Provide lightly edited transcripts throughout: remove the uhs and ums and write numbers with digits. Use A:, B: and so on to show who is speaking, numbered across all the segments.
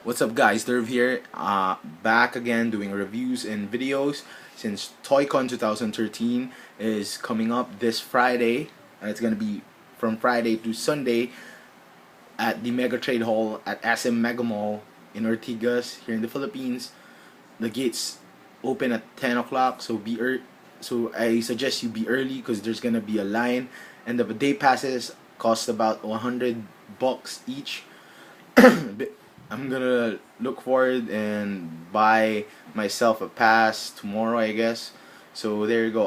A: What's up guys, Dirv here, back again doing reviews and videos since ToyCon 2013 is coming up this Friday. It's going to be from Friday to Sunday at the Mega Trade Hall at SM Mega Mall in Ortigas here in the Philippines. The gates open at 10 o'clock, so so I suggest you be early because there's going to be a line, and the day passes cost about $100 each. I'm gonna look forward and buy myself a pass tomorrow, I guess. So there you go.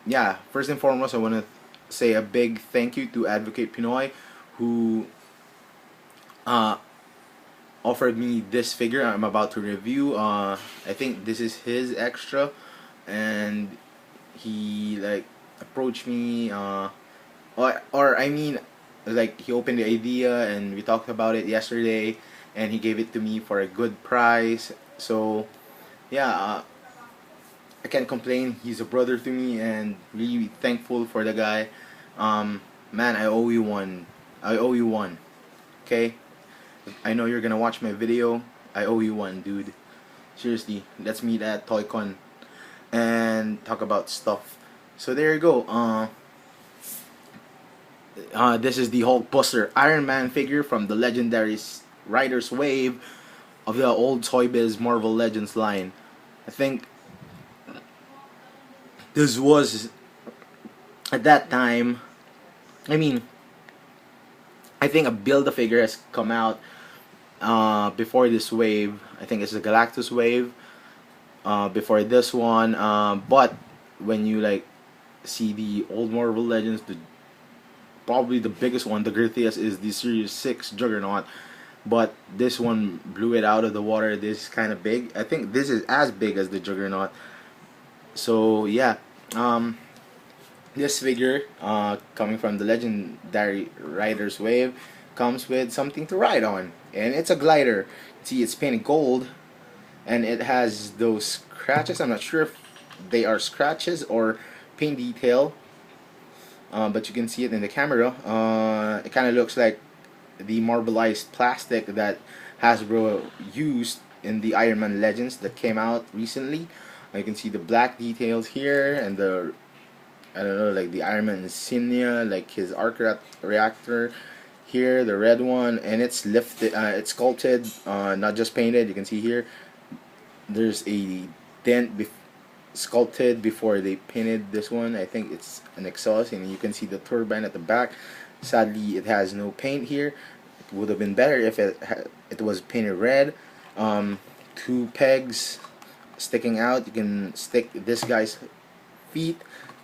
A: Yeah. First and foremost, I want to say a big thank you to Advocate Pinoy, who offered me this figure I'm about to review. I think this is his extra, and he like approached me. Or I mean, like, he opened the idea and we talked about it yesterday, and he gave it to me for a good price. So yeah, I can't complain. He's a brother to me, and really thankful for the guy. Man, I owe you one. I owe you one. Okay, I know you're gonna watch my video. I owe you one, dude. Seriously, let's meet at ToyCon and talk about stuff. So there you go. This is the Hulkbuster Iron Man figure from the legendary Riders Wave of the old Toy Biz Marvel Legends line. I think this was, at that time, I mean, I think a Build-A-Figure has come out before this wave. I think it's the Galactus wave before this one. But when you like see the old Marvel Legends, probably the biggest one, the girthiest, is the Series 6 Juggernaut. But this one blew it out of the water. This is kind of big. I think this is as big as the Juggernaut. So yeah, this figure, coming from the legendary Riders Wave, comes with something to ride on, and it's a glider. See, it's painted gold, and it has those scratches. I'm not sure if they are scratches or paint detail. But you can see it in the camera. It kind of looks like the marbleized plastic that Hasbro used in the Iron Man Legends that came out recently. You can see the black details here, and the, I don't know, like the Iron Man insignia, like his arc reactor here, the red one, and it's lifted, it's sculpted, not just painted. You can see here there's a dent sculpted before they painted this one. I think it's an exhaust, and you can see the turbine at the back. Sadly, it has no paint here. It would have been better if it was painted red. Two pegs sticking out. You can stick this guy's feet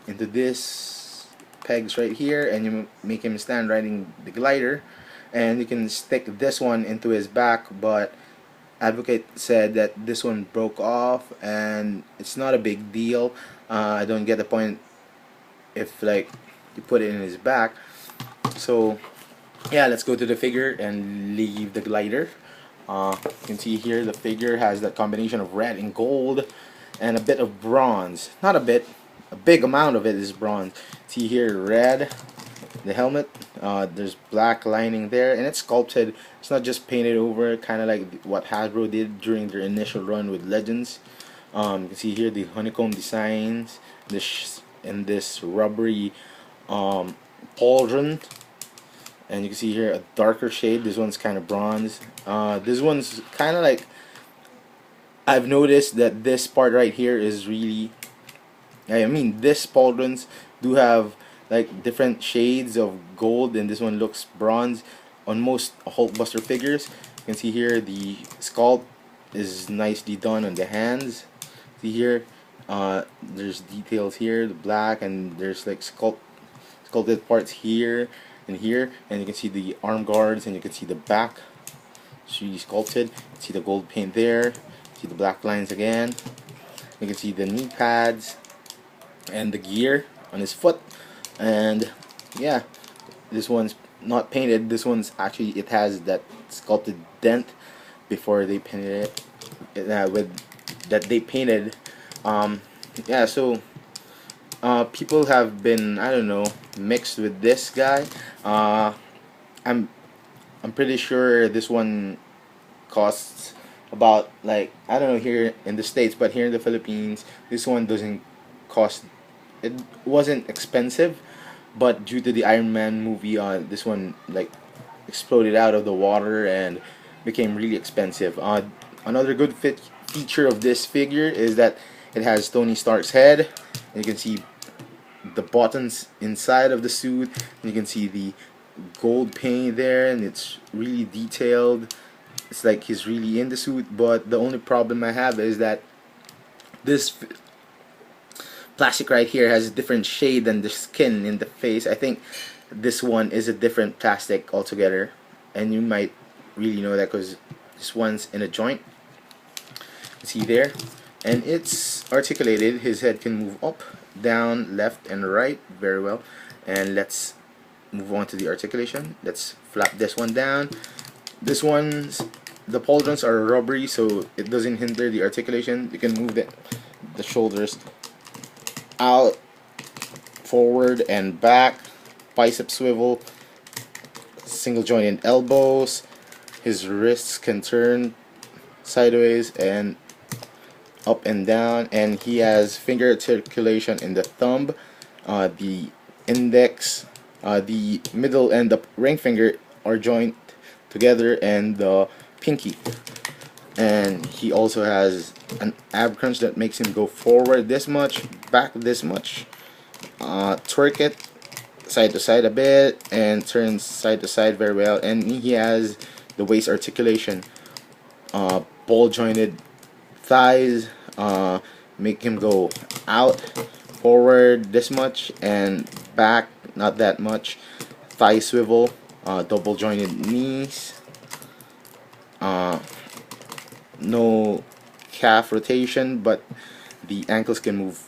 A: into this pegs right here, and you make him stand riding the glider, and you can stick this one into his back, but Advocate said that this one broke off, and it's not a big deal. I don't get the point if like you put it in his back. So yeah, let's go to the figure and leave the glider. You can see here the figure has that combination of red and gold and a bit of bronze. Not a bit, a big amount of it is bronze. See here, red, the helmet, there's black lining there, and it's sculpted. It's not just painted over, kind of like what Hasbro did during their initial run with Legends. You can see here the honeycomb designs, and this rubbery pauldron, and you can see here a darker shade. This one's kind of bronze. This one's kind of like, I've noticed that this part right here is really, I mean, this pauldrons do have like different shades of gold, and this one looks bronze on most Hulkbuster figures. You can see here the sculpt is nicely done on the hands. See here, there's details here, the black, and there's like sculpted parts here and here, and you can see the arm guards, and you can see the back. It's really sculpted. You can see the gold paint there. See the black lines again. You can see the knee pads and the gear on his foot. And yeah, this one's not painted. This one's actually, it has that sculpted dent before they painted it, with that they painted. Yeah, so people have been, I don't know, mixed with this guy. I'm pretty sure this one costs about, like, I don't know here in the States, but here in the Philippines, this one doesn't cost. It wasn't expensive, but due to the Iron Man movie, this one like exploded out of the water and became really expensive. Another good feature of this figure is that it has Tony Stark's head. You can see the buttons inside of the suit. You can see the gold paint there, and it's really detailed. It's like he's really in the suit. But the only problem I have is that this plastic right here has a different shade than the skin in the face. I think this one is a different plastic altogether, and you might really know that because this one's in a joint. See there, and it's articulated. His head can move up, down, left, and right very well. And let's move on to the articulation. Let's flap this one down. This one's, the pauldrons are rubbery, so it doesn't hinder the articulation. You can move the shoulders out, forward and back, bicep swivel, single jointed elbows. His wrists can turn sideways and up and down, and he has finger articulation in the thumb, the index, the middle and the ring finger are joined together, and the pinky. And he also has an ab crunch that makes him go forward this much, back this much, twerk it side to side a bit, and turn side to side very well. And he has the waist articulation, ball jointed thighs, make him go out, forward this much, and back not that much, thigh swivel, double jointed knees, no calf rotation, but the ankles can move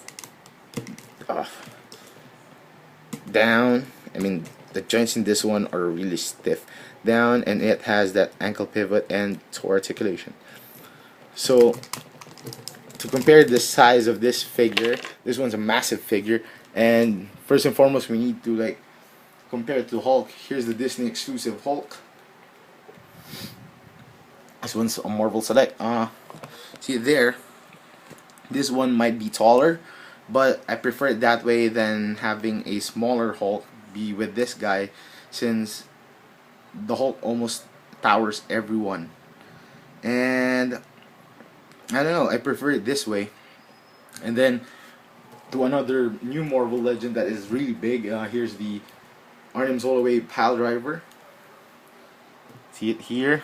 A: down. I mean, the joints in this one are really stiff down, and it has that ankle pivot and toe articulation. So to compare the size of this figure, this one's a massive figure, and first and foremost we need to like compare it to Hulk. Here's the Disney exclusive Hulk. This one's a Marvel Select. See there, this one might be taller, but I prefer it that way than having a smaller Hulk be with this guy, since the Hulk almost powers everyone. And I don't know, I prefer it this way. And then to another new Marvel legend that is really big, here's the Arnim Zolaway Pile Driver. See it here?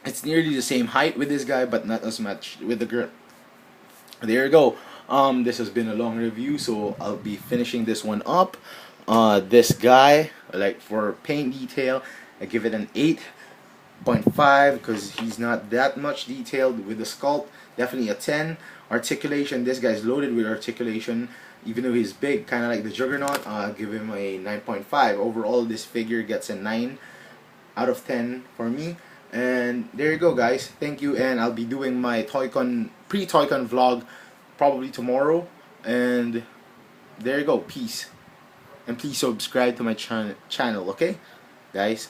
A: It's nearly the same height with this guy, but not as much with the girl. There you go. This has been a long review, so I'll be finishing this one up. This guy, like for paint detail, I give it an 8.5 because he's not that much detailed with the sculpt. Definitely a 10. Articulation, this guy's loaded with articulation. Even though he's big, kind of like the Juggernaut, I'll give him a 9.5. Overall, this figure gets a 9 out of 10 for me. And there you go, guys. Thank you, and I'll be doing my Toy-Con, pre-Toy-Con vlog probably tomorrow. And there you go. Peace. And please subscribe to my channel, okay? Guys.